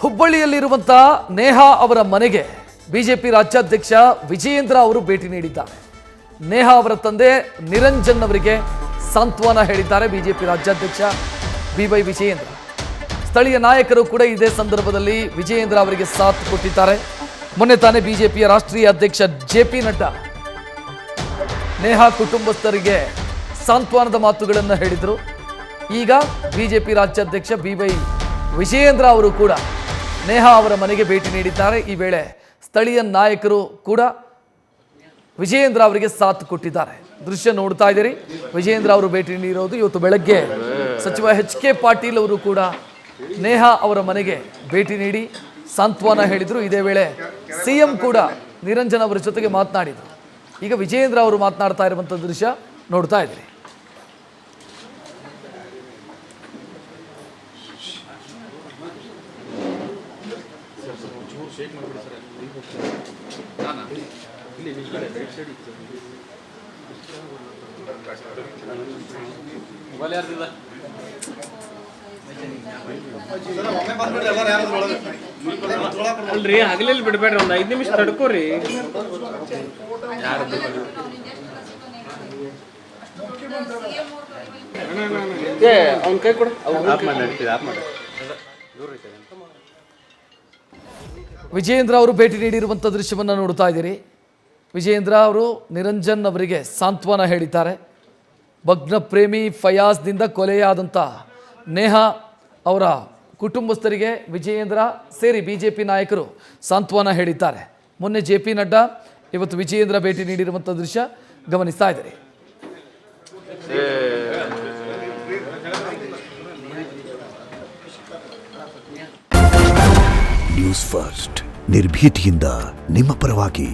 ಹುಬ್ಬಳ್ಳಿಯಲ್ಲಿರುವಂತಹ ನೇಹಾ ಅವರ ಮನೆಗೆ ಬಿಜೆಪಿ ರಾಜ್ಯಾಧ್ಯಕ್ಷ ವಿಜಯೇಂದ್ರ ಅವರು ಭೇಟಿ ನೀಡಿದ್ದಾರೆ. ನೇಹಾ ಅವರ ತಂದೆ ನಿರಂಜನ್ ಅವರಿಗೆ ಸಾಂತ್ವನ ಹೇಳಿದ್ದಾರೆ ಬಿಜೆಪಿ ರಾಜ್ಯಾಧ್ಯಕ್ಷ ಬಿವೈ ವಿಜಯೇಂದ್ರ. ಸ್ಥಳೀಯ ನಾಯಕರು ಕೂಡ ಇದೇ ಸಂದರ್ಭದಲ್ಲಿ ವಿಜಯೇಂದ್ರ ಅವರಿಗೆ ಸಾಥ್ ಕೊಟ್ಟಿದ್ದಾರೆ. ಮೊನ್ನೆ ತಾನೇ ಬಿಜೆಪಿಯ ರಾಷ್ಟ್ರೀಯ ಅಧ್ಯಕ್ಷ ಜೆಪಿ ನಡ್ಡಾ ನೇಹಾ ಕುಟುಂಬಸ್ಥರಿಗೆ ಸಾಂತ್ವನದ ಮಾತುಗಳನ್ನು ಹೇಳಿದರು. ಈಗ ಬಿಜೆಪಿ ರಾಜ್ಯಾಧ್ಯಕ್ಷ ಬಿವೈ ವಿಜಯೇಂದ್ರ ಅವರು ಕೂಡ ನೇಹಾ ಅವರ ಮನೆಗೆ ಭೇಟಿ ನೀಡಿದ್ದಾರೆ. ಈ ವೇಳೆ ಸ್ಥಳೀಯ ನಾಯಕರು ಕೂಡ ವಿಜಯೇಂದ್ರ ಅವರಿಗೆ ಸಾಥ್ ಕೊಟ್ಟಿದ್ದಾರೆ. ದೃಶ್ಯ ನೋಡ್ತಾ ಇದ್ದೀರಿ. ವಿಜಯೇಂದ್ರ ಅವರು ಭೇಟಿ ನೀಡಿರೋದು ಇವತ್ತು ಬೆಳಗ್ಗೆ ಸಚಿವ ಎಚ್.ಕೆ. ಪಾಟೀಲ್ ಅವರು ಕೂಡ ನೇಹಾ ಅವರ ಮನೆಗೆ ಭೇಟಿ ನೀಡಿ ಸಾಂತ್ವನ ಹೇಳಿದರು. ಇದೇ ವೇಳೆ ಸಿಎಂ ಕೂಡ ನಿರಂಜನ್ ಅವರ ಜೊತೆಗೆ ಮಾತನಾಡಿದರು. ಈಗ ವಿಜಯೇಂದ್ರ ಅವರು ಮಾತನಾಡ್ತಾ ಇರುವಂಥ ದೃಶ್ಯ ನೋಡ್ತಾ ಇದ್ದೀರಿ. ಅಲ್ರಿ ಹಗಲಿಲ್ ಬಿಡ್ಬೇಡ್ರಿ, ಒಂದು 5 ನಿಮಿಷ ತಡ್ಕೋರಿ. ಅವ್ನ ಕೈ ಕೊಡು. ವಿಜಯೇಂದ್ರ ಅವರು ಭೇಟಿ ನೀಡಿರುವಂಥ ದೃಶ್ಯವನ್ನು ನೋಡ್ತಾ ಇದ್ದೀರಿ. ವಿಜಯೇಂದ್ರ ಅವರು ನಿರಂಜನ್ ಅವರಿಗೆ ಸಾಂತ್ವನ ಹೇಳಿದ್ದಾರೆ. ಭಗ್ನ ಪ್ರೇಮಿ ಫಯಾಜ್ನಿಂದ ಕೊಲೆಯಾದಂಥ ನೇಹಾ ಅವರ ಕುಟುಂಬಸ್ಥರಿಗೆ ವಿಜಯೇಂದ್ರ ಸೇರಿ ಬಿಜೆಪಿ ನಾಯಕರು ಸಾಂತ್ವನ ಹೇಳಿದ್ದಾರೆ. ಮೊನ್ನೆ ಜೆ.ಪಿ. ನಡ್ಡಾ, ಇವತ್ತು ವಿಜಯೇಂದ್ರ ಭೇಟಿ ನೀಡಿರುವಂಥ ದೃಶ್ಯ ಗಮನಿಸ್ತಾ ಇದ್ದೀರಿ. ನ್ಯೂಸ್ ಫಸ್ಟ್ ನಿರ್ಭೀತಿಯಿಂದ ನಿಮ್ಮ ಪರವಾಗಿ.